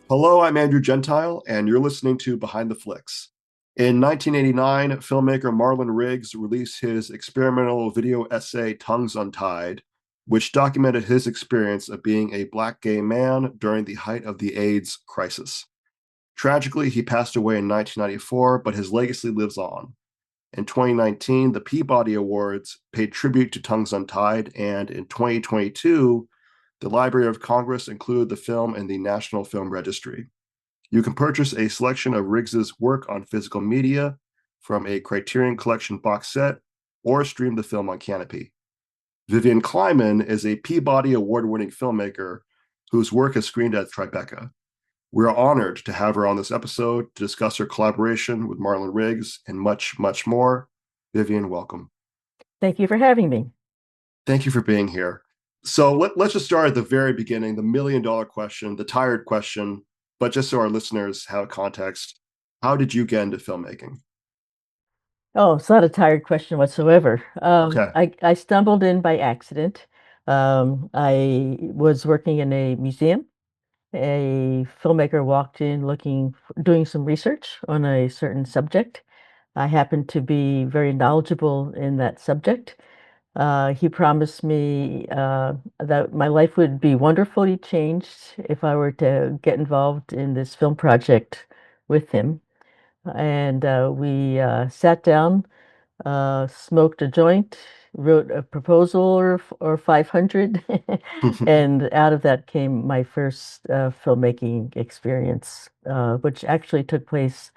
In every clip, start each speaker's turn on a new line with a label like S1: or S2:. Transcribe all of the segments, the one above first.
S1: Hello, I'm Andrew Gentile, and you're listening to Behind the Flicks. In 1989, filmmaker Marlon Riggs released his experimental video essay Tongues Untied, which documented his experience of being a black gay man during the height of the AIDS crisis. Tragically, he passed away in 1994, but his legacy lives on. In 2019, the Peabody Awards paid tribute to Tongues Untied, and in 2022, the Library of Congress included the film in the National Film Registry. You can purchase a selection of Riggs's work on physical media from a Criterion Collection box set or stream the film on Canopy. Vivian Kleiman is a Peabody Award-winning filmmaker whose work is screened at Tribeca. We are honored to have her on this episode to discuss her collaboration with Marlon Riggs and much, much more. Vivian, welcome.
S2: Thank you for having me.
S1: Thank you for being here. So let's just start at the very beginning, the $1 million question, the tired question, but just so our listeners have context, how did you get into filmmaking?
S2: Oh, it's not a tired question whatsoever.
S1: Okay.
S2: I stumbled in by accident. I was working in a museum. A filmmaker walked in doing some research on a certain subject. I happened to be very knowledgeable in that subject. He promised me that my life would be wonderfully changed if I were to get involved in this film project with him. And we sat down, smoked a joint, wrote a proposal or 500, and out of that came my first filmmaking experience, which actually took place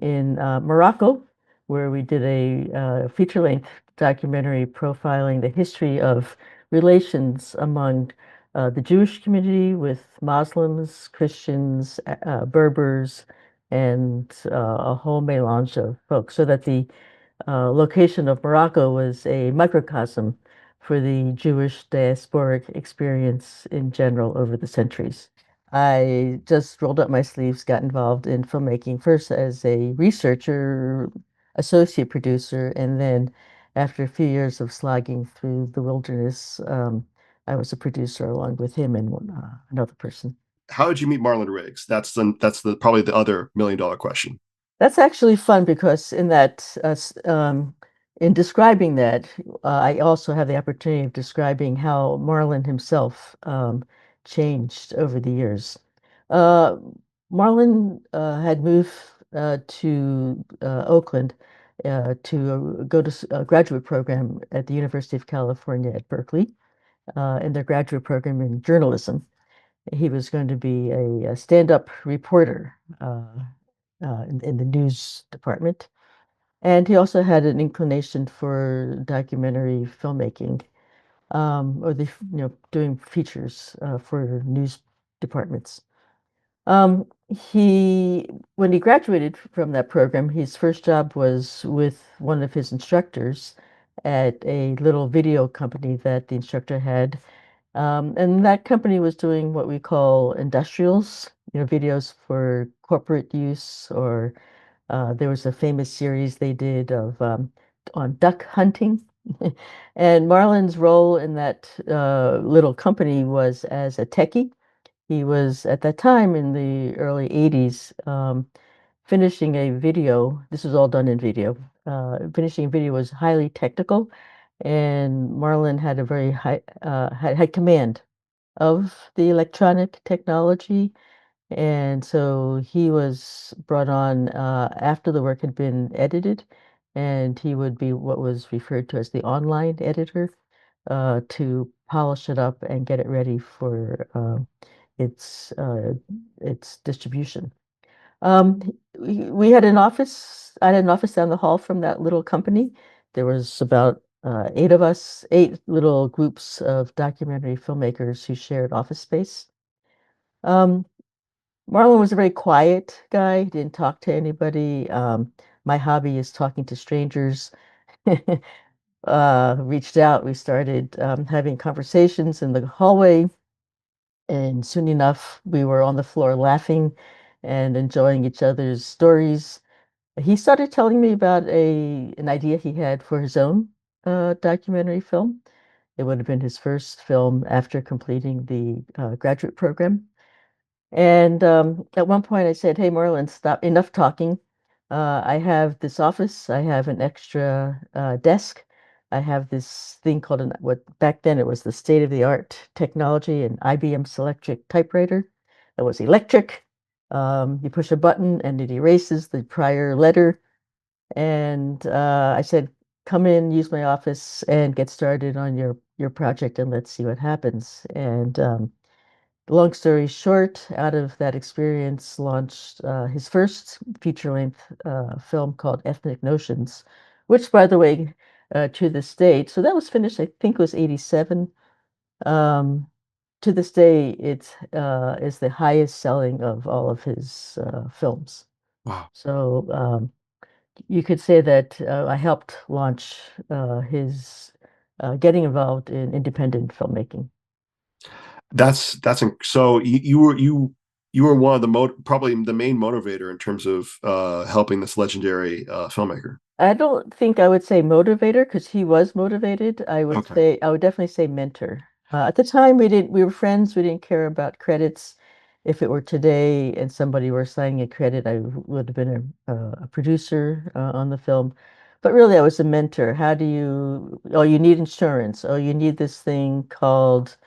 S2: in Morocco, where we did a feature-length documentary profiling the history of relations among the Jewish community with Muslims, Christians, Berbers, and a whole melange of folks, so that the location of Morocco was a microcosm for the Jewish diasporic experience in general over the centuries. I just rolled up my sleeves, got involved in filmmaking first as a researcher, associate producer, and then after a few years of slogging through the wilderness, I was a producer along with him and another person.
S1: How did you meet Marlon Riggs? That's the probably the other $1 million question.
S2: That's actually fun because in describing that, I also have the opportunity of describing how Marlon himself changed over the years. Uh, Marlon had moved to Oakland to go to a graduate program at the University of California at Berkeley in their graduate program in journalism. He was going to be a stand-up reporter. In the news department. And he also had an inclination for documentary filmmaking, or doing features for news departments. He, when he graduated from that program, his first job was with one of his instructors at a little video company that the instructor had. And that company was doing what we call industrials, videos for corporate use, or there was a famous series they did of on duck hunting. And Marlon's role in that little company was as a techie. He was at that time in the early 80s finishing a video. This was all done in video. Finishing a video was highly technical, and Marlon had a very high had command of the electronic technology, and so he was brought on after the work had been edited, and he would be what was referred to as the online editor to polish it up and get it ready for its its distribution. We had an office. I had an office down the hall from that little company. There was about eight of us, eight little groups of documentary filmmakers who shared office space. Um, Marlon was a very quiet guy. He didn't talk to anybody. My hobby is talking to strangers. Reached out. We started having conversations in the hallway, and soon enough, we were on the floor laughing and enjoying each other's stories. He started telling me about a an idea he had for his own documentary film. It would have been his first film after completing the graduate program. And at one point I said, "Hey, Marlon, stop, enough talking. I have this office. I have an extra desk. I have this thing called what back then it was the state-of-the-art technology, an IBM Selectric typewriter that was electric. You push a button and it erases the prior letter. And I said, come in, use my office, and get started on your project, and let's see what happens." And long story short, out of that experience, launched his first feature-length film called Ethnic Notions, which, by the way, to this date, so that was finished, I think it was 87. Um, to this day, it is the highest selling of all of his films.
S1: Wow.
S2: So you could say that I helped launch his getting involved in independent filmmaking.
S1: So you were one of the probably the main motivator in terms of helping this legendary filmmaker.
S2: I don't think I would say motivator because he was motivated.
S1: Okay.
S2: I would definitely say mentor. At the time, we were friends. We didn't care about credits. If it were today and somebody were signing a credit, I would have been a producer on the film. But really, I was a mentor. Oh, you need insurance. Oh, you need this thing called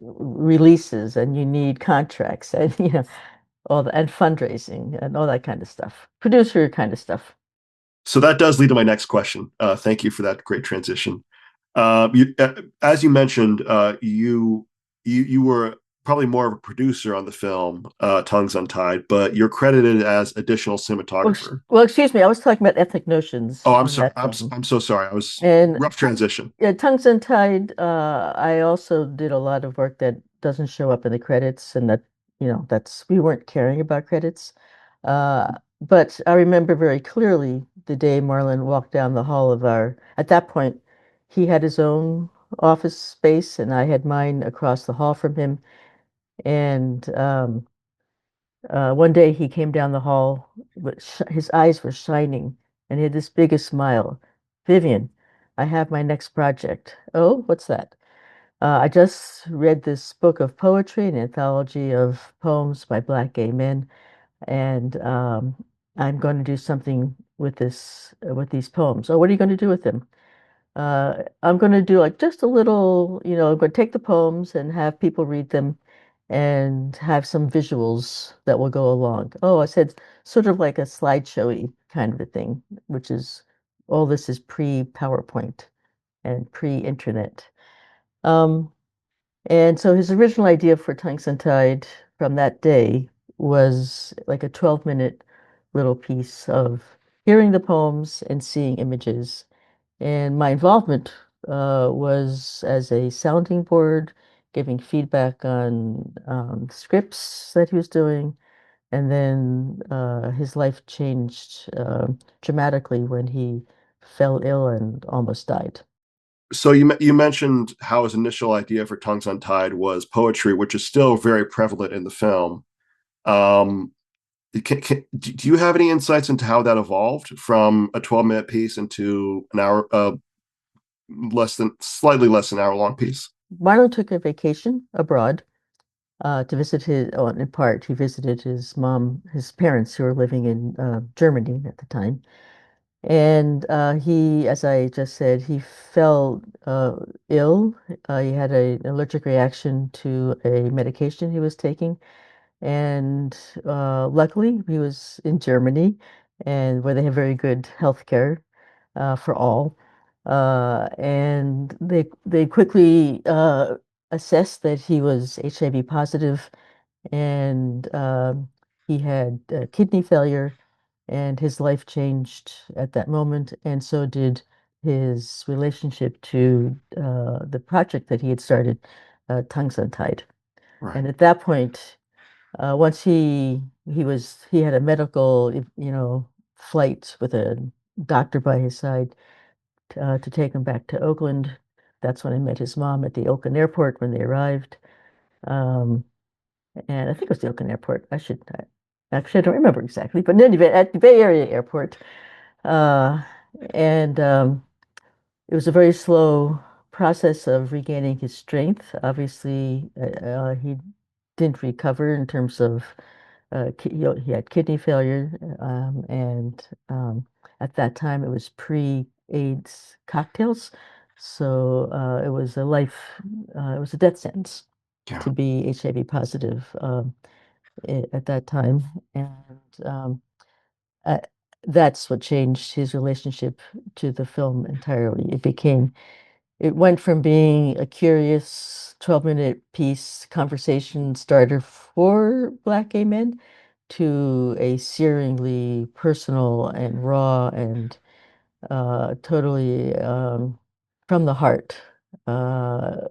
S2: releases, and you need contracts, and and fundraising and all that kind of stuff. Producer kind of stuff.
S1: So that does lead to my next question. Thank you for that great transition. As you mentioned, you were probably more of a producer on the film Tongues Untied, but you're credited as additional cinematographer.
S2: Well, excuse me, I was talking about ethnic notions
S1: Oh, I'm
S2: on
S1: sorry.
S2: that film.
S1: I'm so sorry. I was
S2: And
S1: rough transition.
S2: yeah, Tongues Untied, I also did a lot of work that doesn't show up in the credits, and that's we weren't caring about credits. But I remember very clearly the day Marlon walked down the hall at that point, he had his own office space and I had mine across the hall from him. And one day he came down the hall, with his eyes were shining, and he had this biggest smile. "Vivian, I have my next project." "Oh, what's that?" "I just read this book of poetry, an anthology of poems by Black gay men, and I'm going to do something with with these poems." "Oh, what are you going to do with them?" I'm going to do like just a little, I'm going to take the poems and have people read them and have some visuals that will go along. Oh, I said sort of like a slideshowy kind of a thing, which is all this is pre-PowerPoint and pre-internet. Um, and so his original idea for Tungsten Tide from that day was like a 12-minute little piece of hearing the poems and seeing images. And my involvement was as a sounding board, giving feedback on scripts that he was doing. And then his life changed dramatically when he fell ill and almost died.
S1: So you mentioned how his initial idea for Tongues Untied was poetry, which is still very prevalent in the film. Um, do you have any insights into how that evolved from a 12-minute piece into an hour, slightly less than an hour long piece?
S2: Marlon took a vacation abroad to visit in part, he visited his parents who were living in Germany at the time. And as I just said, he fell ill. He had an allergic reaction to a medication he was taking. And luckily, he was in Germany, and where they have very good health care for all. And they quickly assessed that he was HIV positive, and he had kidney failure, and his life changed at that moment, and so did his relationship to the project that he had started, Tongues Untied.
S1: Right.
S2: And at that point, once he had a medical, flight with a doctor by his side to take him back to Oakland. That's when I met his mom at the Oakland airport when they arrived. Um, and I think it was the Oakland airport. Actually, I don't remember exactly, but in any event, at the Bay Area airport. Uh, and it was a very slow process of regaining his strength. Obviously, he didn't recover in terms of he had kidney failure, and at that time it was pre-AIDS cocktails, so it was a death sentence
S1: Yeah.
S2: to be HIV positive at that time, and uh, that's what changed his relationship to the film entirely. It went from being a curious 12-minute piece conversation starter for Black gay men to a searingly personal and raw and totally from the heart uh,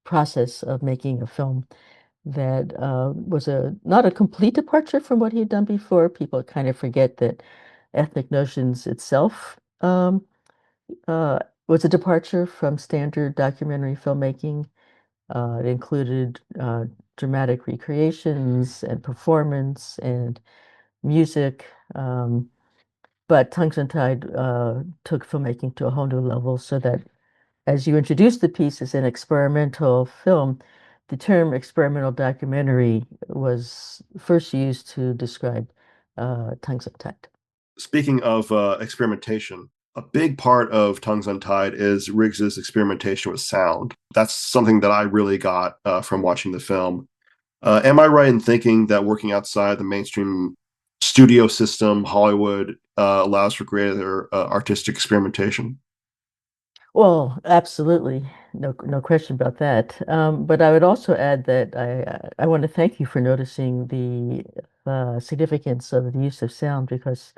S2: process of making a film that was a not a complete departure from what he had done before. People kind of forget that Ethnic Notions itself uh, was a departure from standard documentary filmmaking. It included dramatic recreations and performance and music. But Tongues Untied took filmmaking to a whole new level so that as you introduce the piece as an experimental film, the term experimental documentary was first used to describe Tongues Untied.
S1: Speaking of experimentation, a big part of Tongues Untied is Riggs's experimentation with sound. That's something that I really got from watching the film. Am I right in thinking that working outside the mainstream studio system, Hollywood, allows for greater artistic experimentation?
S2: Well, absolutely. No question about that. But I would also add that I want to thank you for noticing the significance of the use of sound because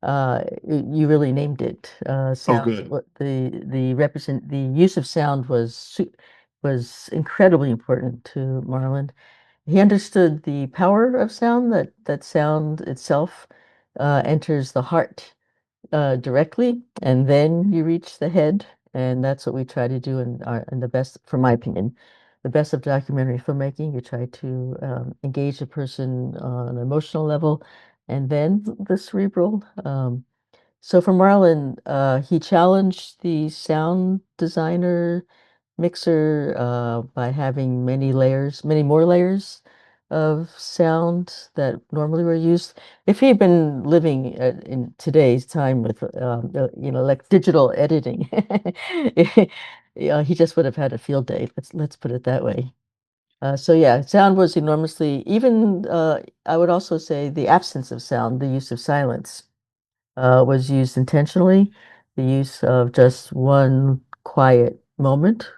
S2: you really named it.
S1: Oh,
S2: Sound,
S1: good.
S2: the use of sound was incredibly important to Marlon. He understood the power of sound, that sound itself enters the heart directly, and then you reach the head, and that's what we try to do in the best, for my opinion, the best of documentary filmmaking. You try to engage a person on an emotional level, and then the cerebral. So for Marlon, he challenged the sound designer mixer by having many more layers of sound that normally were used. If he had been living in today's time with, like digital editing, yeah, he just would have had a field day. Let's put it that way. So yeah, sound was enormously, even I would also say the absence of sound, the use of silence was used intentionally. The use of just one quiet moment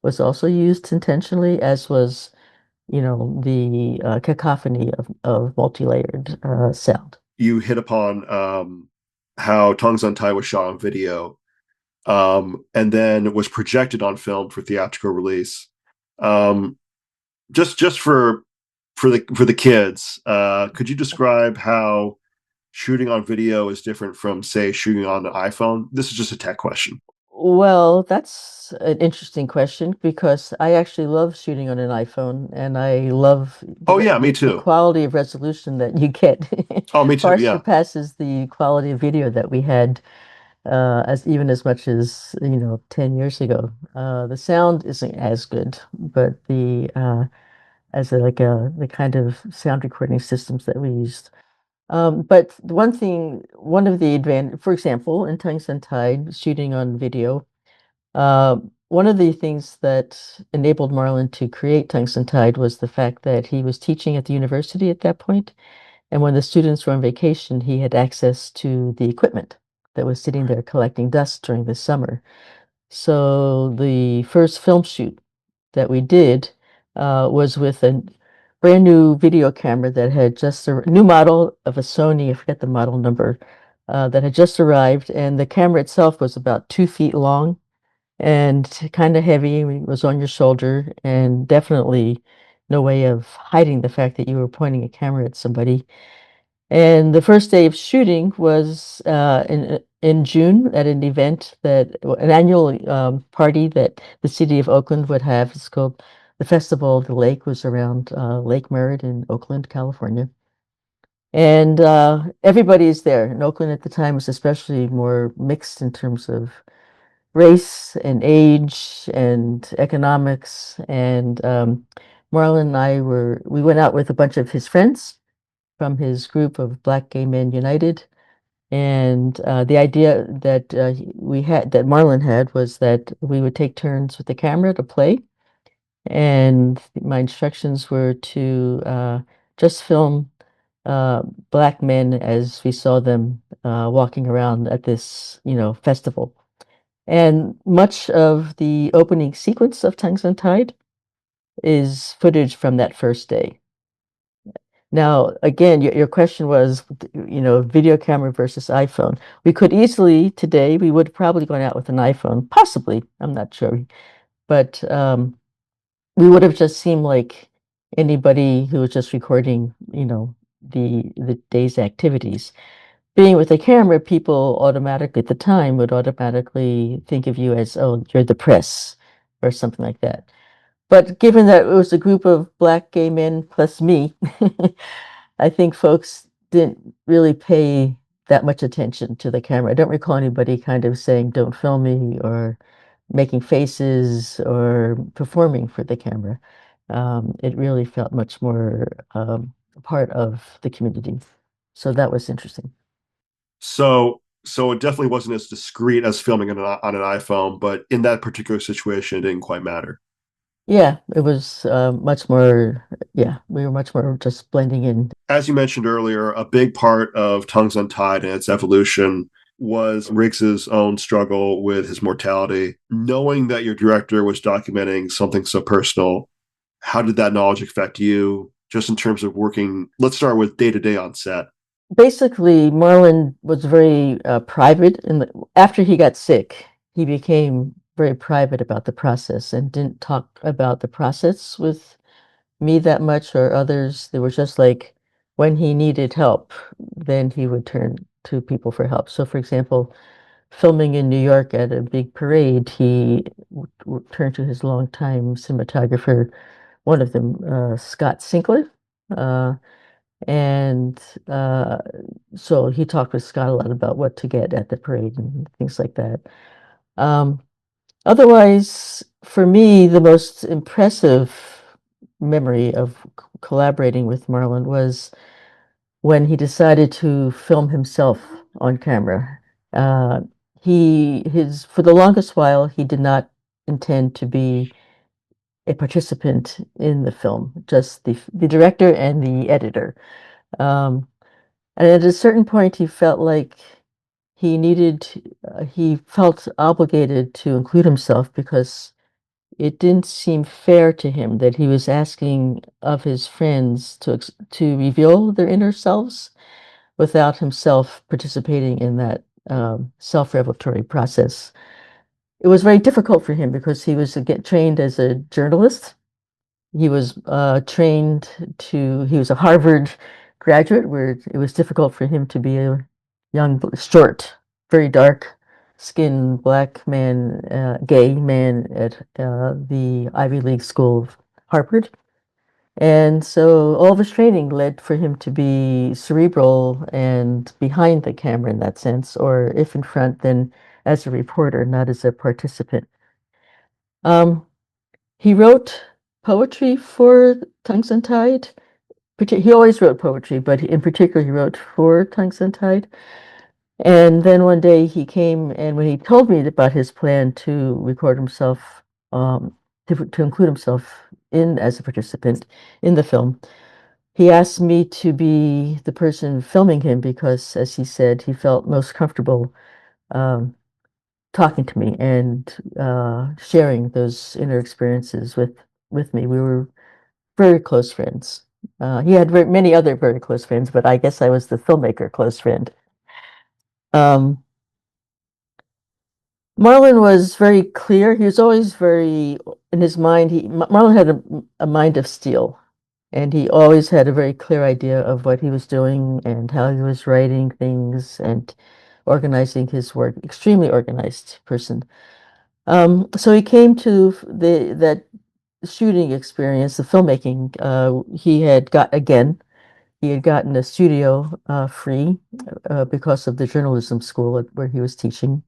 S2: was also used intentionally, as was, the cacophony of multi-layered sound.
S1: You hit upon how Tongues Untied was shot on video, and then was projected on film for theatrical release. Um, just for the kids, could you describe how shooting on video is different from, say, shooting on an iPhone? This is just a tech question.
S2: Well, that's an interesting question because I actually love shooting on an iPhone and I love
S1: Oh yeah, me
S2: the
S1: too.
S2: quality of resolution that you get
S1: Oh, me too.
S2: far
S1: Yeah.
S2: surpasses the quality of video that we had as much as 10 years ago. The sound isn't as good, but the kind of sound recording systems that we used. But one of the advantage, for example, in Tungsten Tide, shooting on video, one of the things that enabled Marlon to create Tungsten Tide was the fact that he was teaching at the university at that point, and when the students were on vacation, he had access to the equipment that was sitting there collecting dust during the summer. So the first film shoot that we did was with a brand new video camera that had just a new model of a Sony, I forget the model number, that had just arrived, and the camera itself was about 2 feet long and kind of heavy. It was on your shoulder, and definitely no way of hiding the fact that you were pointing a camera at somebody. And the first day of shooting was in June at an event an annual party that the city of Oakland would have. It's called the Festival of the Lake, was around Lake Merritt in Oakland, California. And everybody is there. And Oakland at the time was especially more mixed in terms of race and age and economics. And Marlon and we went out with a bunch of his friends from his group of Black Gay Men United. And the idea that that Marlon had, was that we would take turns with the camera to play. And my instructions were to just film uh, Black men as we saw them walking around at this, festival. And much of the opening sequence of Tongues Untied is footage from that first day. Now, again, your question was, video camera versus iPhone. We could easily today, we would probably gone out with an iPhone, possibly. I'm not sure, but we would have just seemed like anybody who was just recording, the day's activities. Being with a camera, people automatically at the time would automatically think of you as, oh, you're the press or something like that. But given that it was a group of Black gay men plus me, I think folks didn't really pay that much attention to the camera. I don't recall anybody kind of saying, don't film me, or making faces or performing for the camera. It really felt much more a part of the community. So that was interesting.
S1: So it definitely wasn't as discreet as filming on an iPhone, but in that particular situation, it didn't quite matter.
S2: Yeah, it was much more, yeah, we were much more just blending in.
S1: As you mentioned earlier, a big part of Tongues Untied and its evolution was Riggs's own struggle with his mortality. Knowing that your director was documenting something so personal, how did that knowledge affect you, just in terms of working? Let's start with day to day on set.
S2: Basically, Marlon was very private, and after he got sick, he became very private about the process and didn't talk about the process with me that much or others. They were just like, when he needed help, then he would turn to people for help. So, for example, filming in New York at a big parade, he turned to his longtime cinematographer, one of them, Scott Sinkler. Uh, and so he talked with Scott a lot about what to get at the parade and things like that. Um, Otherwise, for me, the most impressive memory of collaborating with Marlon was when he decided to film himself on camera. Uh, for the longest while, he did not intend to be a participant in the film, just the director and the editor. Um, and at a certain point, he felt like he felt obligated to include himself, because it didn't seem fair to him that he was asking of his friends to reveal their inner selves without himself participating in that self-revelatory process. It was very difficult for him because he was get trained as a journalist. He was he was a Harvard graduate, where it was difficult for him to be a young, short, very dark skinned black man, gay man at the Ivy League school of Harvard. And so all of his training led for him to be cerebral and behind the camera in that sense, or if in front, then as a reporter, not as a participant. Um, he wrote poetry for Tongues Untied. He always wrote poetry, but in particular, he wrote for Tongues Untied. And then one day he came, and when he told me about his plan to record himself, um, to include himself in as a participant in the film, he asked me to be the person filming him because, as he said, he felt most comfortable um, talking to me and sharing those inner experiences with me. We were very close friends. He had many other very close friends, but I guess I was the filmmaker close friend. Um, Marlon was very clear. He was always very, in his mind, Marlon had a mind of steel, and he always had a very clear idea of what he was doing and how he was writing things and organizing his work. Extremely organized person. So he came to that shooting experience, the filmmaking. He had gotten a studio free because of the journalism school where he was teaching.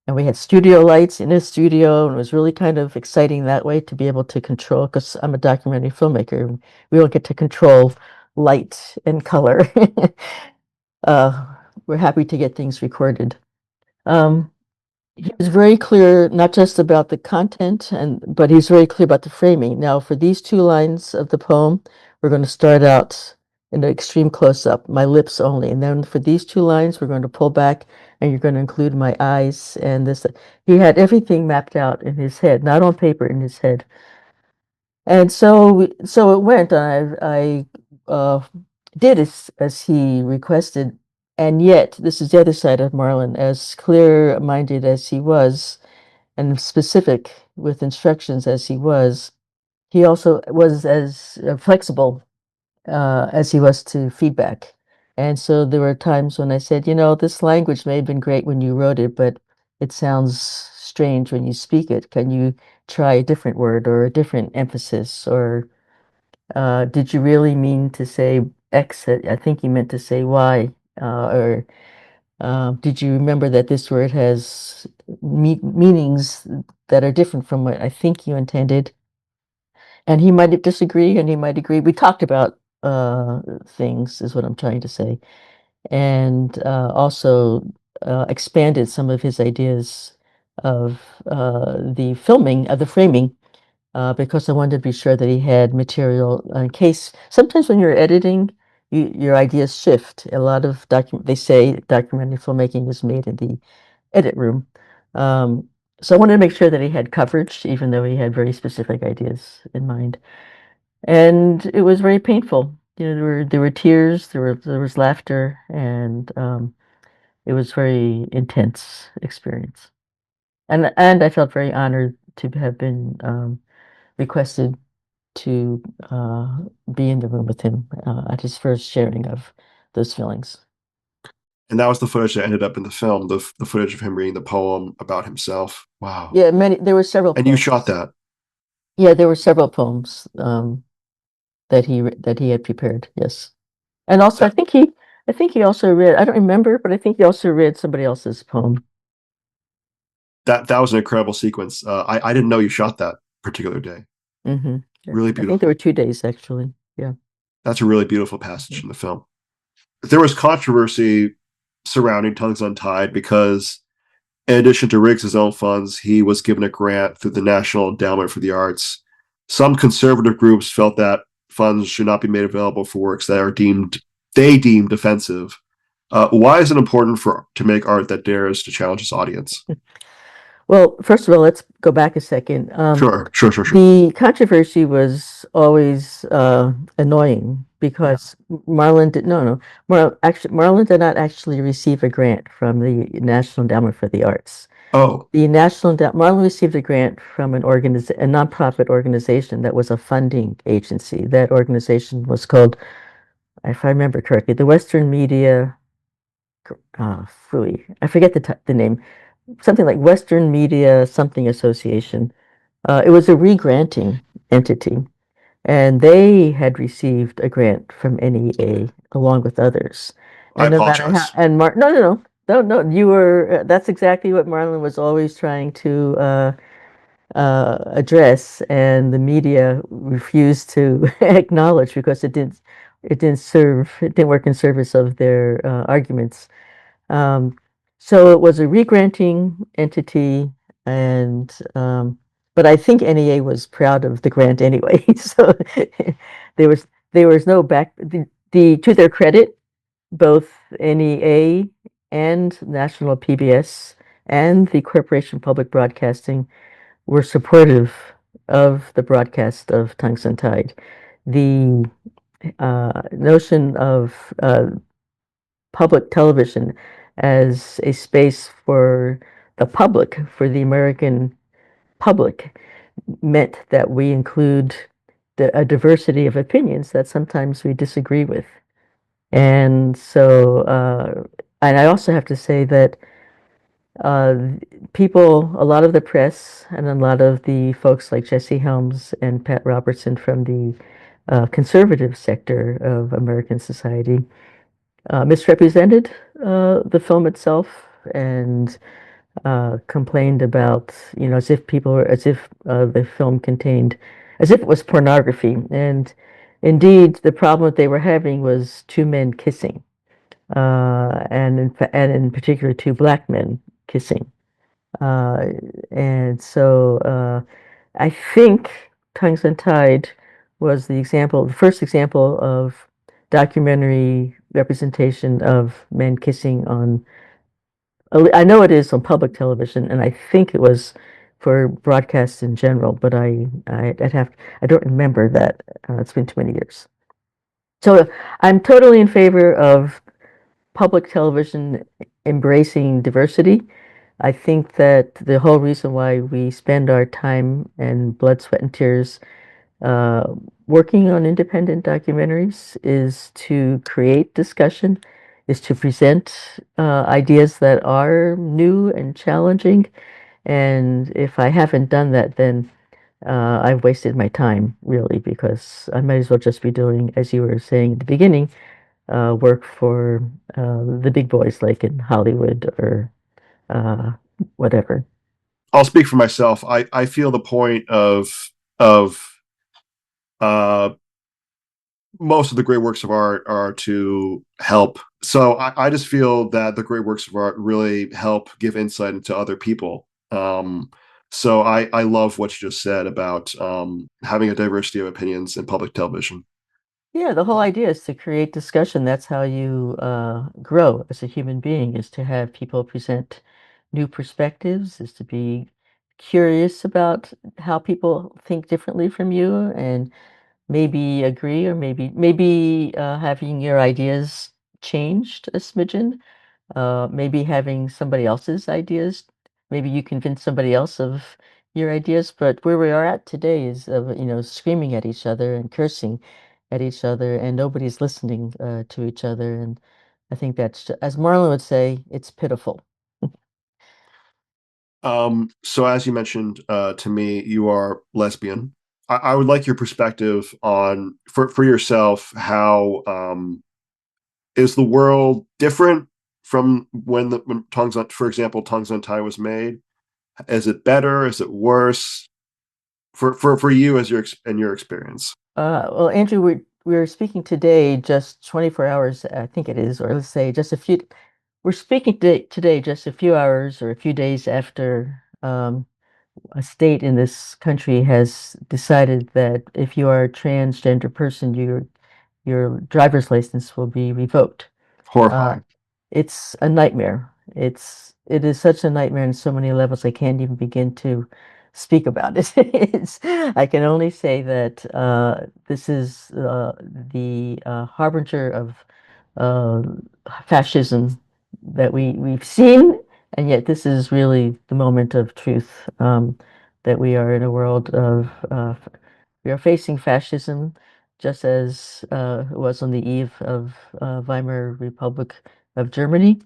S2: And we had studio lights in his studio, and it was really kind of exciting that way to be able to control, because I'm a documentary filmmaker. We don't get to control light and color. Uh, we're happy to get things recorded. Um, he was very clear, not just about the content, but he's very clear about the framing. Now, for these two lines of the poem, we're going to start out in an extreme close-up, my lips only. And then for these two lines, we're going to pull back and you're going to include my eyes and this. He had everything mapped out in his head, not on paper, in his head. And so it went. I did as he requested. And yet, this is the other side of Marlon, as clear-minded as he was and specific with instructions as he was, he also was as flexible as he was to feedback. And so there were times when I said, this language may have been great when you wrote it, but it sounds strange when you speak it. Can you try a different word or a different emphasis? Or did you really mean to say X? I think you meant to say Y. Or did you remember that this word has meanings that are different from what I think you intended? And he might disagree and he might agree. We talked about things, is what I'm trying to say, and also expanded some of his ideas of the filming, of the framing, because I wanted to be sure that he had material in case. Sometimes when you're editing, your ideas shift. A lot of they say documentary filmmaking is made in the edit room. Um, so I wanted to make sure that he had coverage, even though he had very specific ideas in mind. And it was very painful. There were tears, there was laughter, and it was very intense experience. And I felt very honored to have been requested to be in the room with him at his first sharing of those feelings.
S1: And that was the footage that ended up in the film, the footage of him reading the poem about himself. Wow.
S2: Yeah, there were several
S1: And you shot
S2: poems.
S1: that.
S2: Yeah, there were several poems that he had prepared. Yes. And also,
S1: That
S2: I think he also read, I don't remember, but I think he also read somebody else's poem.
S1: that was an incredible sequence. I didn't know you shot that particular day.
S2: Hmm. Yeah.
S1: Really
S2: I think there were
S1: beautiful.
S2: 2 days actually. Yeah.
S1: That's a really beautiful passage
S2: Mhm.
S1: in the film. There was controversy surrounding Tongues Untied because, in addition to Riggs' own funds, he was given a grant through the National Endowment for the Arts. Some conservative groups felt that funds should not be made available for works that are deemed offensive. Why is it important to make art that dares to challenge its audience?
S2: Well, first of all, let's go back a second.
S1: Sure.
S2: The controversy was always annoying because Marlon did no no Marlon did not actually receive a grant from the National Endowment for the Arts.
S1: Oh,
S2: Marlon received a grant from a nonprofit organization that was a funding agency. That organization was called, if I remember correctly, the Western Media. Phooey, I forget the name. Something like Western Media something Association. It was a re-granting entity, and they had received a grant from NEA along with others.
S1: I
S2: And no matter how,
S1: apologize.
S2: and Mar, no, you were, that's exactly what Marlon was always trying to address, and the media refused to acknowledge because it didn't work in service of their arguments. Um, so it was a re-granting entity, and but I think NEA was proud of the grant anyway. So there was there was no back. The to their credit, both NEA and National PBS and the Corporation Public Broadcasting were supportive of the broadcast of Tongues Untied. The notion of public television as a space for the public, for the American public, meant that we include a diversity of opinions that sometimes we disagree with. And so, and I also have to say that uh, a lot of the press and a lot of the folks like Jesse Helms and Pat Robertson from the conservative sector of American society misrepresented the film itself and complained about, as if the film contained, as if it was pornography. And indeed, the problem that they were having was two men kissing, and in particular, two black men kissing. Uh, and so I think Tongues Untied was the first example of documentary representation of men kissing on. I know it is on public television, and I think it was for broadcasts in general, but I don't remember that. It's been too many years. So I'm totally in favor of public television embracing diversity. I think that the whole reason why we spend our time and blood, sweat, and tears uh, working on independent documentaries is to create discussion, is to present ideas that are new and challenging. And if I haven't done that, then I've wasted my time, really, because I might as well just be doing, as you were saying at the beginning, work for the big boys like in Hollywood or uh, whatever.
S1: I'll speak for myself. I feel the point of uh, most of the great works of art are to help. So I just feel that the great works of art really help give insight into other people. So I love what you just said about having a diversity of opinions in public television.
S2: Yeah, the whole idea is to create discussion. That's how you grow as a human being, is to have people present new perspectives, is to be curious about how people think differently from you and maybe agree or maybe having your ideas changed a smidgen, maybe having somebody else's ideas, maybe you convince somebody else of your ideas. But where we are at today is screaming at each other and cursing at each other, and nobody's listening to each other. And I think that's, as Marlon would say, it's pitiful.
S1: So as you mentioned to me, you are lesbian. I would like your perspective on for yourself. How is the world different from when Tongues on, for example, Tongues Untied was made? Is it better? Is it worse for you as your experience?
S2: Well, Andrew, we're speaking today just 24 hours, I think it is, or let's say just a few. We're speaking today just a few hours or a few days after a state in this country has decided that if you are a transgender person, your driver's license will be revoked. Uh,
S1: Horrifying.
S2: it's a nightmare. It is such a nightmare on so many levels. I can't even begin to speak about it. I can only say that this is the harbinger of uh, fascism that we've seen, and yet this is really the moment of truth, that we are in a world of we are facing fascism, just as it was on the eve of Weimar Republic of Germany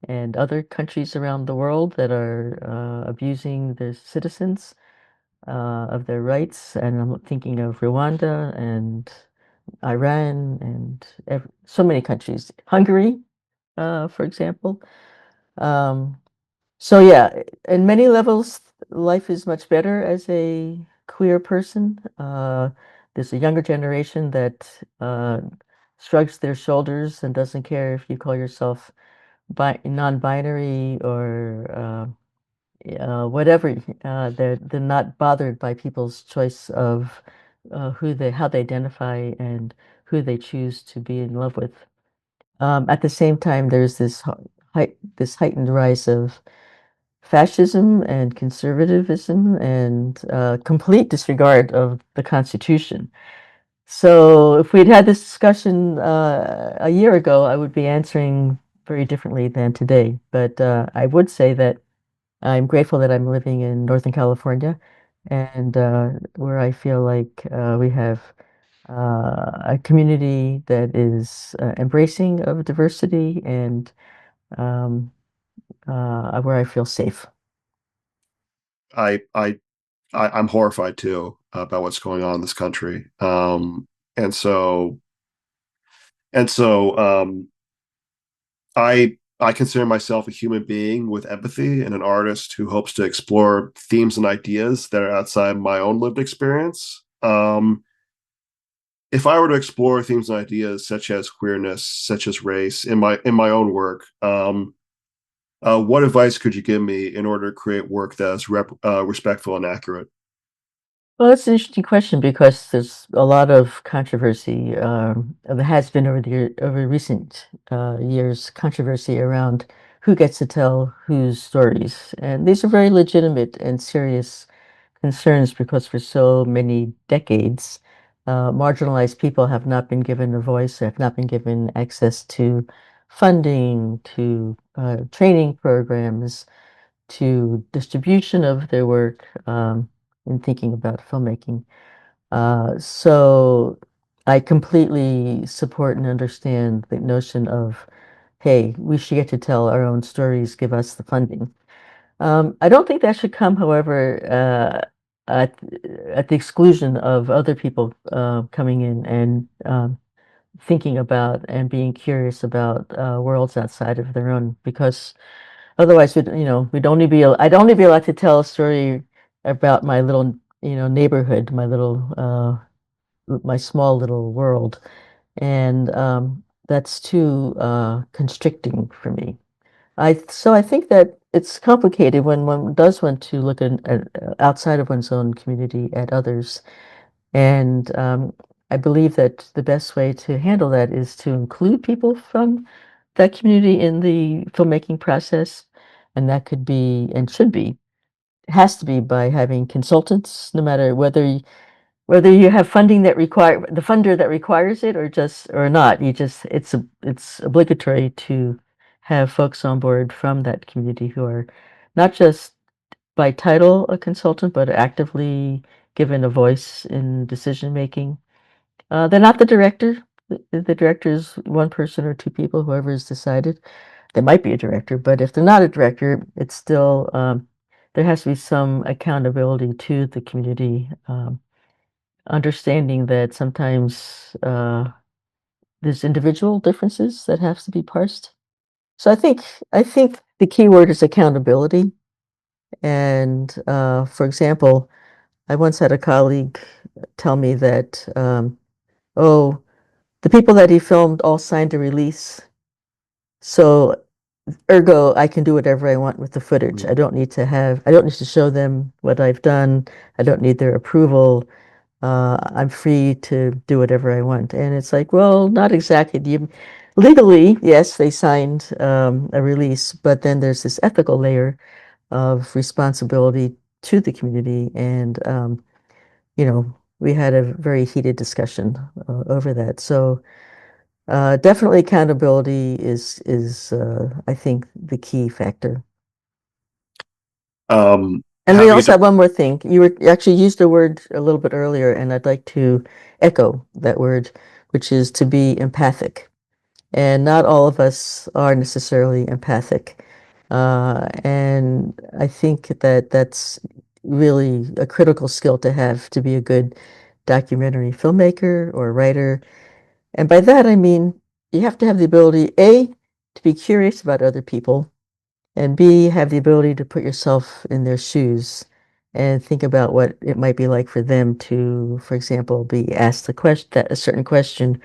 S2: and other countries around the world that are abusing their citizens of their rights. And I'm thinking of Rwanda and Iran and so many countries. Hungary, for example. Um, so yeah, in many levels, life is much better as a queer person. There's a younger generation that shrugs their shoulders and doesn't care if you call yourself non-binary or whatever. They're not bothered by people's choice of how they identify and who they choose to be in love with. At the same time, there's this heightened rise of fascism and conservatism and complete disregard of the Constitution. So if we'd had this discussion a year ago, I would be answering very differently than today. But I would say that I'm grateful that I'm living in Northern California and where I feel like we have a community that is embracing of diversity and um, where I feel safe.
S1: I I, I'm horrified too about what's going on in this country. And so and so I I consider myself a human being with empathy and an artist who hopes to explore themes and ideas that are outside my own lived experience. If I were to explore themes and ideas such as queerness, such as race in my own work, what advice could you give me in order to create work that is respectful and accurate?
S2: Well, that's an interesting question because there's a lot of controversy. There has been over recent years controversy around who gets to tell whose stories, and these are very legitimate and serious concerns because for so many decades, marginalized people have not been given a voice, have not been given access to funding, to training programs, to distribution of their work in thinking about filmmaking. So I completely support and understand the notion of, hey, we should get to tell our own stories, give us the funding. I don't think that should come, however, at, at the exclusion of other people coming in and thinking about and being curious about worlds outside of their own, because otherwise, we'd only be, I'd only be allowed to tell a story about my little, neighborhood, my small little world. And that's too constricting for me. So I think that it's complicated when one does want to look at outside of one's own community at others. And I believe that the best way to handle that is to include people from that community in the filmmaking process. And that could be and should be, has to be by having consultants, no matter whether you have funding that require the funder that requires it or just or not. It's obligatory to have folks on board from that community who are not just by title a consultant, but actively given a voice in decision making. They're not the director. The director is one person or two people, whoever is decided. They might be a director, but if they're not a director, it's still there has to be some accountability to the community, understanding that sometimes there's individual differences that have to be parsed. So I think the key word is accountability. And for example, I once had a colleague tell me that, oh, the people that he filmed all signed a release. So ergo, I can do whatever I want with the footage. I don't need to show them what I've done. I don't need their approval. I'm free to do whatever I want. And it's like, well, not exactly. Legally, yes, they signed a release, but then there's this ethical layer of responsibility to the community. And we had a very heated discussion over that. So definitely accountability is I think the key factor. And we
S1: Having a
S2: also have one more thing. You actually used the word a little bit earlier, and I'd like to echo that word, which is to be empathic. And not all of us are necessarily empathic. And I think that that's really a critical skill to have to be a good documentary filmmaker or writer. And by that, I mean you have to have the ability, A, to be curious about other people, and B, have the ability to put yourself in their shoes and think about what it might be like for them to, for example, be asked a certain question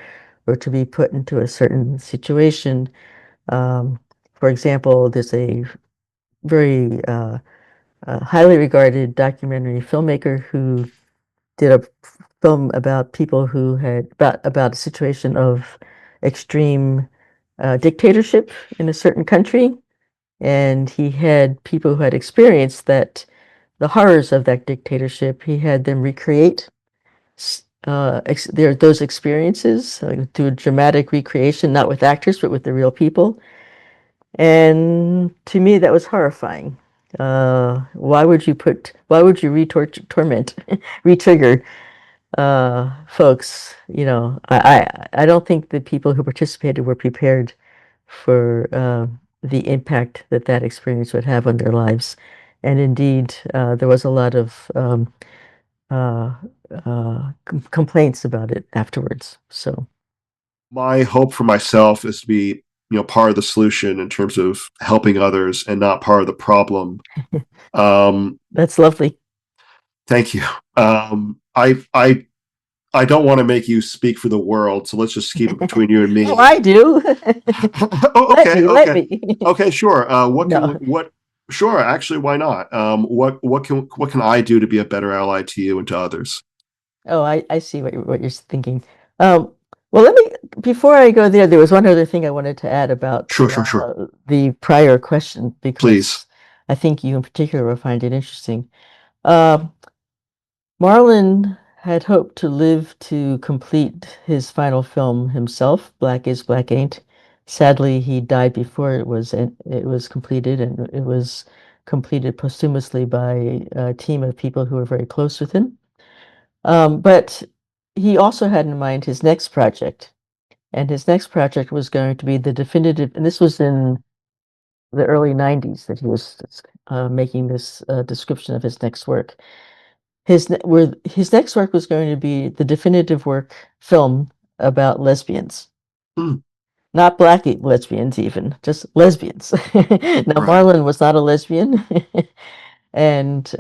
S2: or to be put into a certain situation. Um, for example, there's a very highly regarded documentary filmmaker who did a film about people who had about a situation of extreme dictatorship in a certain country, and he had people who had experienced that the horrors of that dictatorship. He had them recreate those experiences through a dramatic recreation, not with actors but with the real people. And to me, that was horrifying. Why would you torment, re-trigger folks? I don't think the people who participated were prepared for the impact that that experience would have on their lives. And indeed, there was a lot of uh, complaints about it afterwards. So,
S1: My hope for myself is to be part of the solution in terms of helping others and not part of the problem. Um,
S2: That's lovely.
S1: thank you. I don't want to make you speak for the world, so let's just keep it between you and
S2: Oh,
S1: me.
S2: I do.
S1: Oh,
S2: Let
S1: okay,
S2: me, let
S1: okay,
S2: me.
S1: okay, sure.
S2: No.
S1: What? Sure, actually, why not? What can I do to be a better ally to you and to others?
S2: Oh, I see what you're thinking. Um, well, let me, before I go there, there was one other thing I wanted to add about
S1: Sure, sure, sure.
S2: the prior question,
S1: Please.
S2: because I think you in particular will find it interesting. Uh, Marlon had hoped to live to complete his final film himself, Black is Black Ain't. Sadly, he died before it was completed, and it was completed posthumously by a team of people who were very close with him. But he also had in mind his next project, and his next project was going to be the definitive, and this was in the early 90s that he was making this description of his next work. His next work was going to be the definitive work film about lesbians.
S1: Hmm,
S2: Not black lesbians, even, just lesbians. Now,
S1: right.
S2: Marlon was not a lesbian, and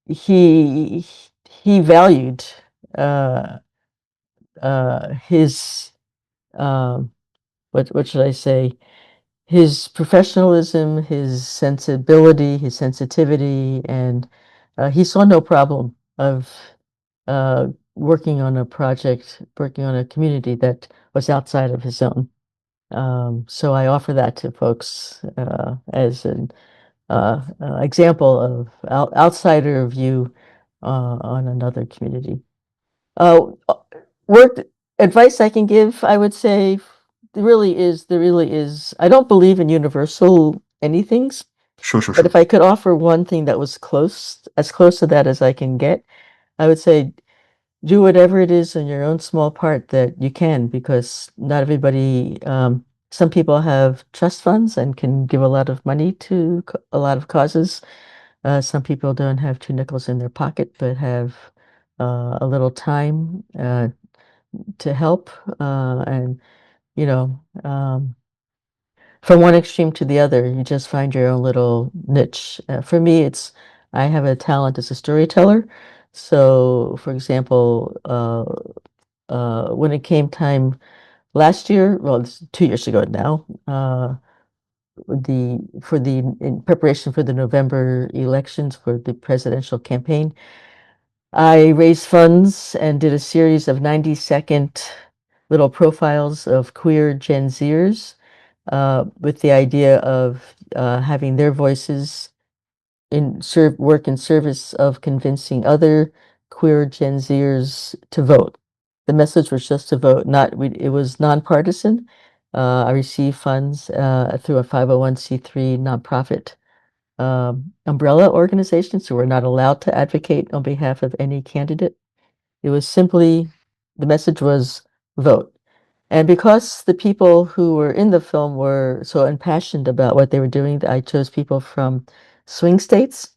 S2: he he valued uh, his what should I say? His professionalism, his sensibility, his sensitivity, and he saw no problem of working on a project, working on a community that was outside of his own. So I offer that to folks as an example of outsider view on another community. Uh, work advice I can give, I would say, there really is. I don't believe in universal anythings,
S1: Sure, sure,
S2: but
S1: sure.
S2: if I could offer one thing that was as close to that as I can get, I would say do whatever it is in your own small part that you can, because not everybody, some people have trust funds and can give a lot of money to a lot of causes. Some people don't have two nickels in their pocket, but have a little time to help. And, you know, from one extreme to the other, you just find your own little niche. For me, I have a talent as a storyteller. So, for example, when it came time last year, well, it's 2 years ago now, in preparation for the November elections for the presidential campaign, I raised funds and did a series of 90-second little profiles of queer Gen Zers with the idea of having their voices work in service of convincing other queer Gen Zers to vote. The message was just to vote, it was nonpartisan. I received funds through a 501c3 nonprofit umbrella organization, so we're not allowed to advocate on behalf of any candidate. It was simply, the message was vote. And because the people who were in the film were so impassioned about what they were doing, I chose people from swing states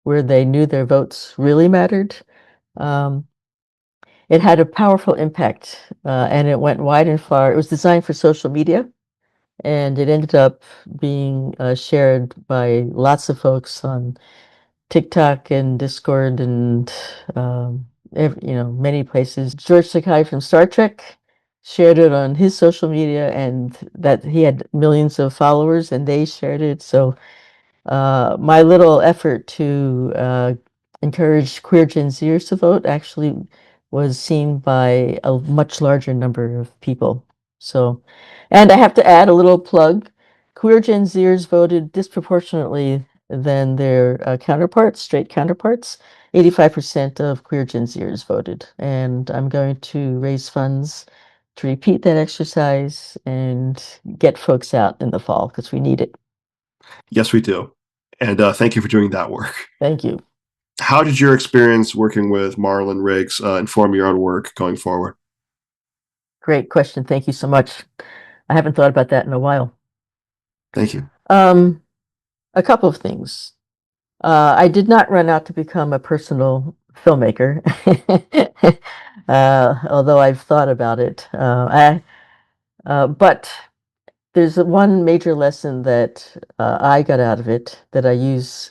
S2: where they knew their votes really mattered. Um, it had a powerful impact, and it went wide and far. It was designed for social media, and it ended up being shared by lots of folks on TikTok and Discord and many places. George Takei from Star Trek shared it on his social media, and that he had millions of followers, and they shared it. So my little effort to encourage queer Gen Zers to vote actually was seen by a much larger number of people. So, and I have to add a little plug. Queer Gen Zers voted disproportionately than their counterparts, straight counterparts. 85% of queer Gen Zers voted. And I'm going to raise funds to repeat that exercise and get folks out in the fall because we need it.
S1: Yes, we do. And thank you for doing that work.
S2: Thank you.
S1: How did your experience working with Marlon Riggs inform your own work going forward?
S2: Great question. Thank you so much. I haven't thought about that in a while.
S1: Thank you.
S2: Um, a couple of things. I did not run out to become a personal filmmaker, although I've thought about it. But there's one major lesson that I got out of it that I use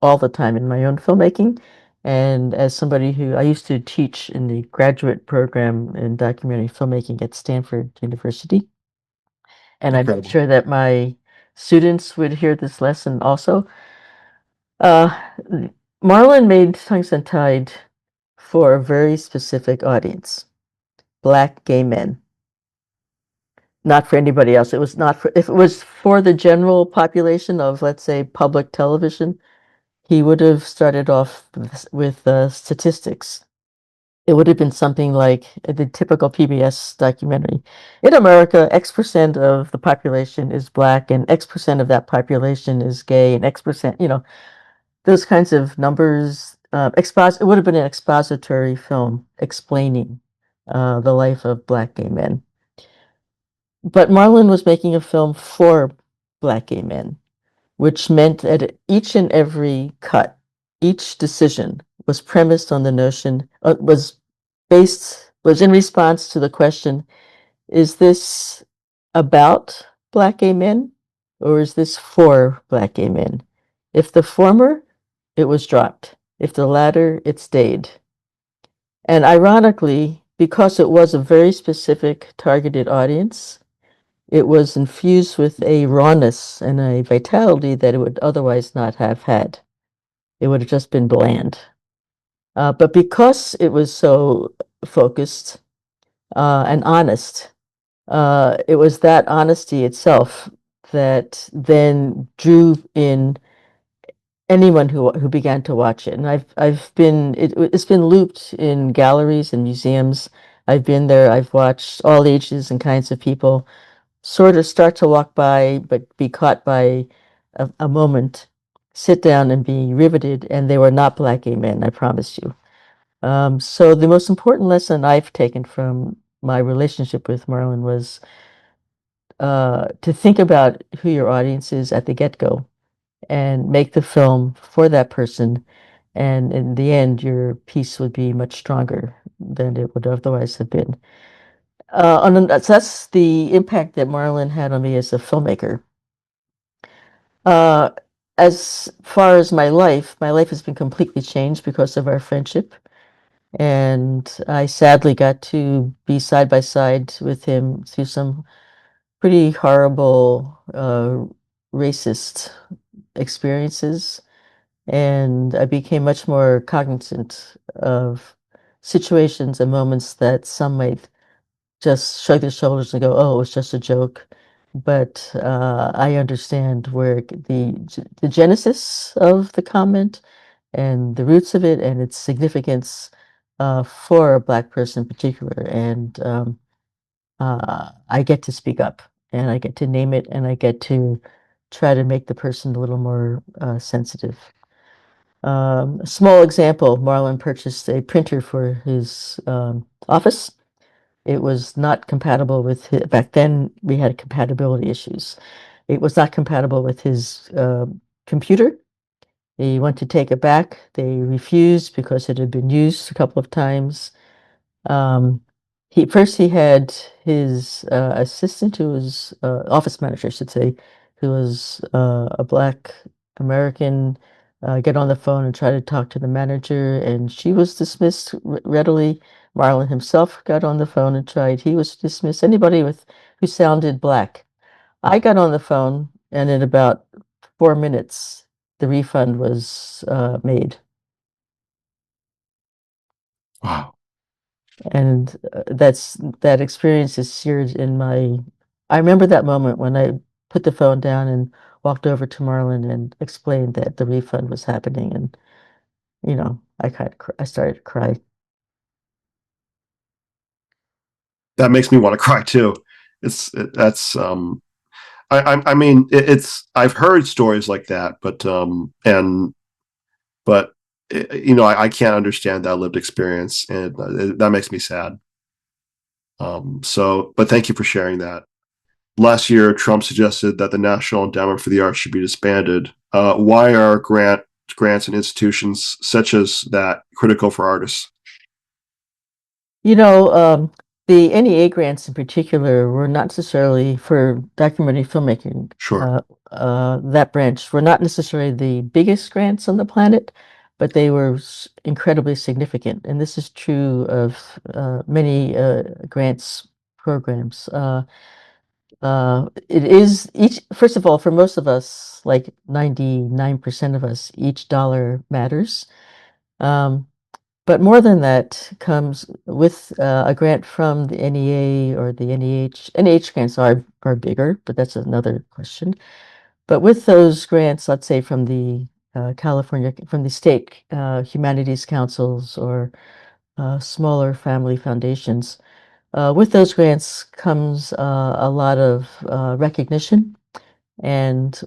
S2: all the time in my own filmmaking. And as somebody who I used to teach in the graduate program in documentary filmmaking at Stanford University, and I'm
S1: Incredible.
S2: sure that my students would hear this lesson also. Uh, Marlon made Tongues Untied for a very specific audience, Black gay men, not for anybody else. It was not for, if it was for the general population of, let's say, public television, he would have started off with statistics. It would have been something like the typical PBS documentary. In America, X percent of the population is Black, and X percent of that population is gay, and X percent, those kinds of numbers. It would have been an expository film explaining the life of Black gay men. But Marlon was making a film for Black gay men, which meant that each and every cut, each decision was premised on the notion, was in response to the question, is this about Black gay men or is this for Black gay men? If the former, it was dropped. If the latter, it stayed. And ironically, because it was a very specific targeted audience, it was infused with a rawness and a vitality that it would otherwise not have had. It would have just been bland. But because it was so focused and honest, it was that honesty itself that then drew in anyone who began to watch it. And it's been looped in galleries and museums. I've been there. I've watched all ages and kinds of people sort of start to walk by, but be caught by a moment, sit down and be riveted, and they were not Black gay men, I promise you. So the most important lesson I've taken from my relationship with Marlon was to think about who your audience is at the get-go and make the film for that person. And in the end, your piece would be much stronger than it would otherwise have been. That's the impact that Marlon had on me as a filmmaker. Uh, as far as my life has been completely changed because of our friendship. And I sadly got to be side by side with him through some pretty horrible, racist experiences. And I became much more cognizant of situations and moments that some might just shrug their shoulders and go, "Oh, it was just a joke." But I understand where the genesis of the comment and the roots of it and its significance for a Black person in particular. And I get to speak up and I get to name it and I get to try to make the person a little more sensitive. A small example, Marlon purchased a printer for his office. It was not compatible with back then we had compatibility issues. It was not compatible with his computer. He went to take it back. They refused because it had been used a couple of times. Um, he had his assistant, who was office manager, I should say, who was a Black American, get on the phone and try to talk to the manager, and she was dismissed readily. Marlon himself got on the phone and tried. He was dismissed. Anybody with who sounded Black. I got on the phone, and in about 4 minutes, the refund was made.
S1: Wow.
S2: And that experience is seared in my. I remember that moment when I put the phone down and walked over to Marlon and explained that the refund was happening, and I started to cry.
S1: That makes me want to cry too. That's I mean it's I've heard stories like that, but I can't understand that lived experience, and that makes me sad. But thank you for sharing that. Last year, Trump suggested that the National Endowment for the Arts should be disbanded. Why are grants and institutions such as that critical for artists?
S2: You know, The NEA grants in particular were not necessarily for documentary filmmaking.
S1: Sure.
S2: That branch were not necessarily the biggest grants on the planet, but they were incredibly significant. And this is true of many grants programs. It is each, first of all, for most of us, like 99% of us, each dollar matters. Um, but more than that comes with a grant from the NEA or the NEH. NEH grants are bigger, but that's another question. But with those grants, let's say from the California, from the state humanities councils or smaller family foundations, with those grants comes a lot of recognition and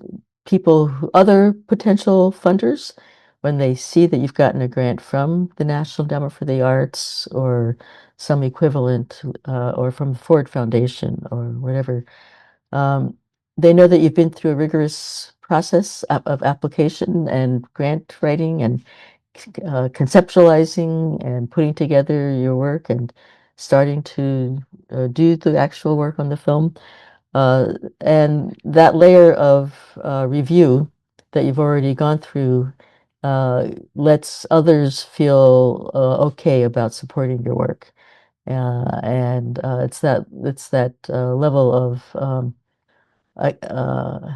S2: other potential funders, when they see that you've gotten a grant from the National Endowment for the Arts or some equivalent, or from the Ford Foundation or whatever, um, they know that you've been through a rigorous process of application and grant writing and conceptualizing and putting together your work and starting to do the actual work on the film. Uh, and that layer of review that you've already gone through lets others feel okay about supporting your work. And it's that level of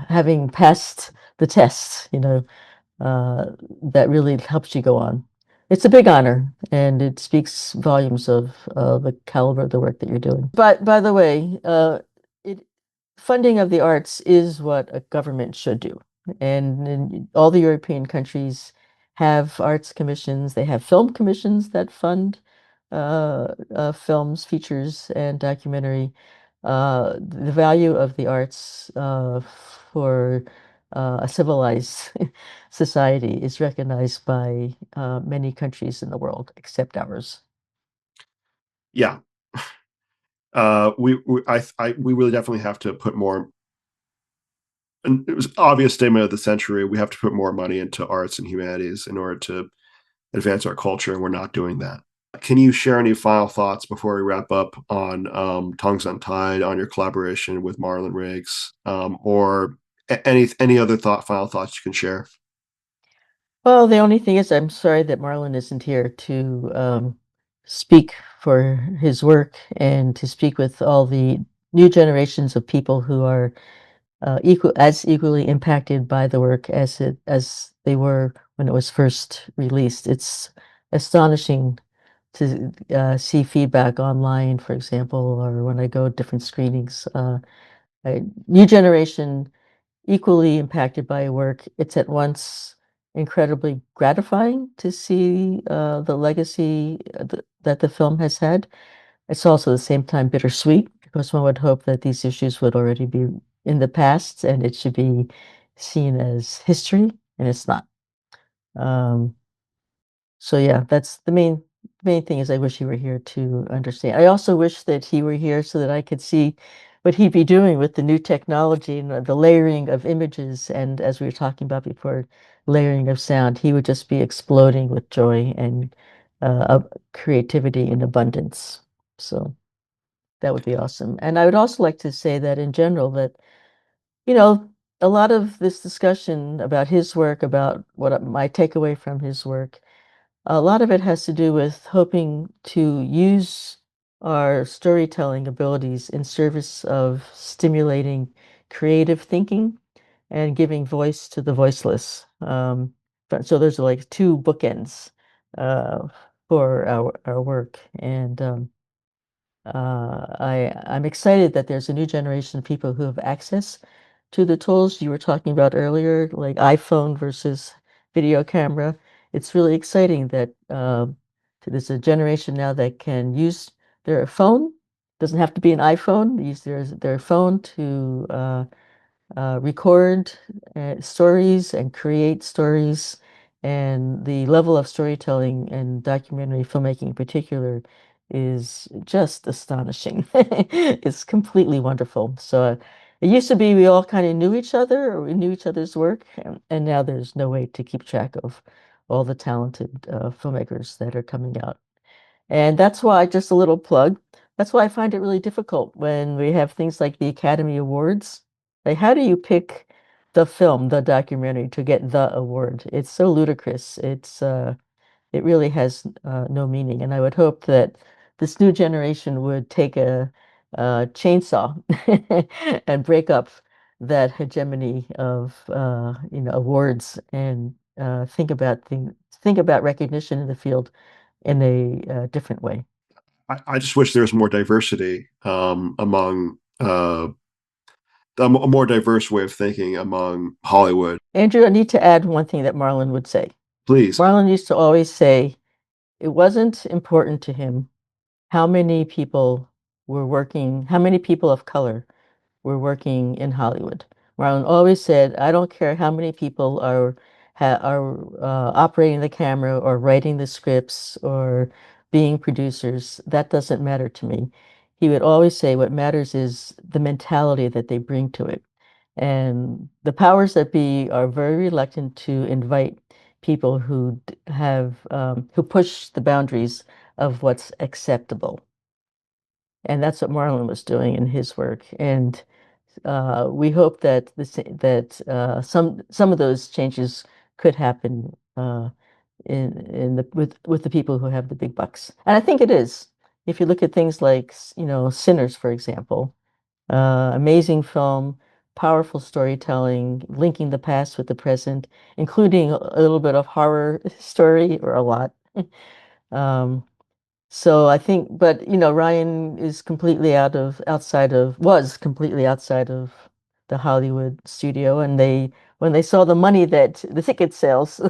S2: having passed the test, uh, that really helps you go on. It's a big honor, and it speaks volumes of the caliber of the work that you're doing. But by the way, it funding of the arts is what a government should do. And in all the European countries have arts commissions. They have film commissions that fund films, features, and documentary. The value of the arts for a civilized society is recognized by many countries in the world, except ours.
S1: Yeah. We really definitely have to put more. And it was obvious statement of the century. We have to put more money into arts and humanities in order to advance our culture, and we're not doing that. Can you share any final thoughts before we wrap up on Tongues Untied, on your collaboration with Marlon Riggs, or any other final thoughts you can share?
S2: Well, the only thing is, I'm sorry that Marlon isn't here to speak for his work and to speak with all the new generations of people who are equally impacted by the work as they were when it was first released. It's astonishing to see feedback online, for example, or when I go to different screenings. New generation equally impacted by work. It's at once incredibly gratifying to see the legacy that the film has had. It's also at the same time bittersweet because one would hope that these issues would already be in the past and it should be seen as history, and it's not. Um, so yeah, that's the main thing is I wish he were here to understand. I also wish that he were here so that I could see what he'd be doing with the new technology and the layering of images. And as we were talking about before, layering of sound, he would just be exploding with joy and creativity and abundance. So that would be awesome. And I would also like to say that in general, that, you know, a lot of this discussion about his work, about what my takeaway from his work, a lot of it has to do with hoping to use our storytelling abilities in service of stimulating creative thinking and giving voice to the voiceless. But so there's like two bookends uh, for our work, and I'm excited that there's a new generation of people who have access to the tools you were talking about earlier, like iPhone versus video camera. It's really exciting that there's a generation now that can use their phone. Doesn't have to be an iPhone. Use their phone to record stories and create stories. And the level of storytelling and documentary filmmaking in particular is just astonishing. It's completely wonderful. So it used to be we all kind of knew each other or we knew each other's work, and now there's no way to keep track of all the talented filmmakers that are coming out. And that's why, just a little plug, That's why I find it really difficult when we have things like the Academy Awards. Like, how do you pick the film, the documentary, to get the award? It's so ludicrous. It really has no meaning. And I would hope that this new generation would take a chainsaw and break up that hegemony of awards and think about recognition in the field in a different way.
S1: I just wish there was more diversity among a more diverse way of thinking among Hollywood.
S2: Andrew, I need to add one thing that Marlon would say.
S1: Please.
S2: Marlon used to always say it wasn't important to him how many people how many people of color were working in Hollywood. Marlon always said, I don't care how many people are operating the camera or writing the scripts or being producers. That doesn't matter to me. He would always say what matters is the mentality that they bring to it. And the powers that be are very reluctant to invite people who push the boundaries of what's acceptable. And that's what Marlon was doing in his work. And we hope that some of those changes could happen in the with the people who have the big bucks. And I think it is. If you look at things like, Sinners, for example, amazing film, powerful storytelling, linking the past with the present, including a little bit of horror story or a lot. Um, so I think, but Ryan is completely was completely outside of the Hollywood studio, and when they saw the money that the ticket sales,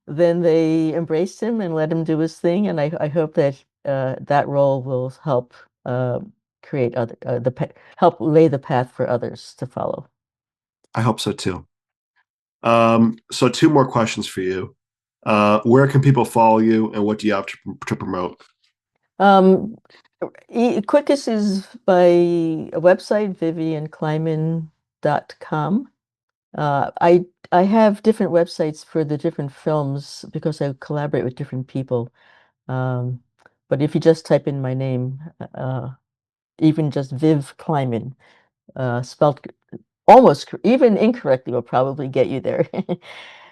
S2: then they embraced him and let him do his thing, and I hope that that role will help uh, create help lay the path for others to follow.
S1: I hope so too. So two more questions for you. Where can people follow you and what do you have to promote?
S2: Um, Quickest is by a website, viviankleiman.com. I have different websites for the different films because I collaborate with different people. Um, but if you just type in my name, even just Viv Kleiman, spelled even incorrectly, will probably get you there.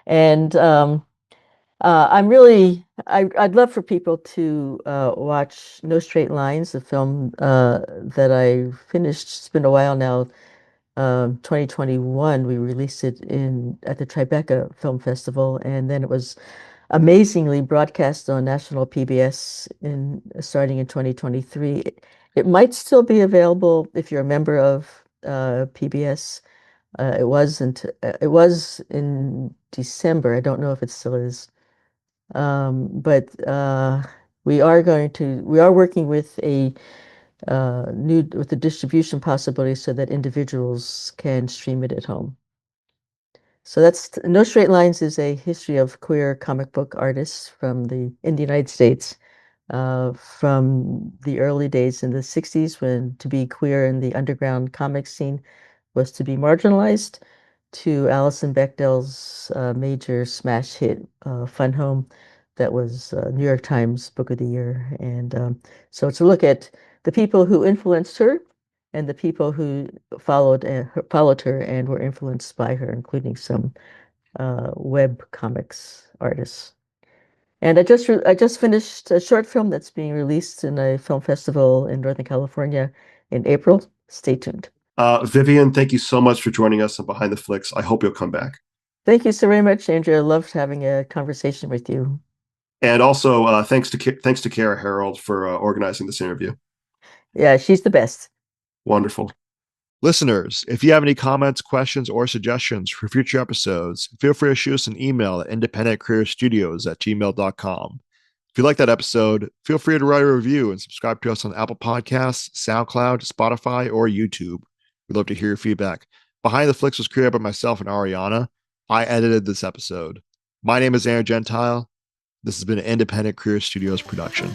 S2: And I'd love for people to watch No Straight Lines, the film that I finished. It's been a while now. 2021, we released it in at the Tribeca Film Festival, and then it was amazingly broadcast on national PBS starting in 2023. It might still be available if you're a member of PBS. It was in December. I don't know if it still is. But we are working with with the distribution possibility so that individuals can stream it at home. So that's No Straight Lines is a history of queer comic book artists in the United States, from the early days in the 60s when to be queer in the underground comic scene was to be marginalized, to Alison Bechdel's major smash hit, Fun Home, that was New York Times Book of the Year. And so it's a look at the people who influenced her and the people who followed her and were influenced by her, including some web comics artists. And I just finished a short film that's being released in a film festival in Northern California in April. Stay tuned.
S1: Vivian, thank you so much for joining us on Behind the Flicks. I hope you'll come back.
S2: Thank you so very much, Andrew. I loved having a conversation with you.
S1: And also, thanks to Kara Harold for organizing this interview.
S2: Yeah, she's the best.
S1: Wonderful. Listeners, if you have any comments, questions, or suggestions for future episodes, feel free to shoot us an email at independentcareerstudios@gmail.com. If you like that episode, feel free to write a review and subscribe to us on Apple Podcasts, SoundCloud, Spotify, or YouTube. We'd love to hear your feedback. Behind the Flicks was created by myself and Ariana. I edited this episode. My name is Aaron Gentile. This has been an Independent Career Studios production.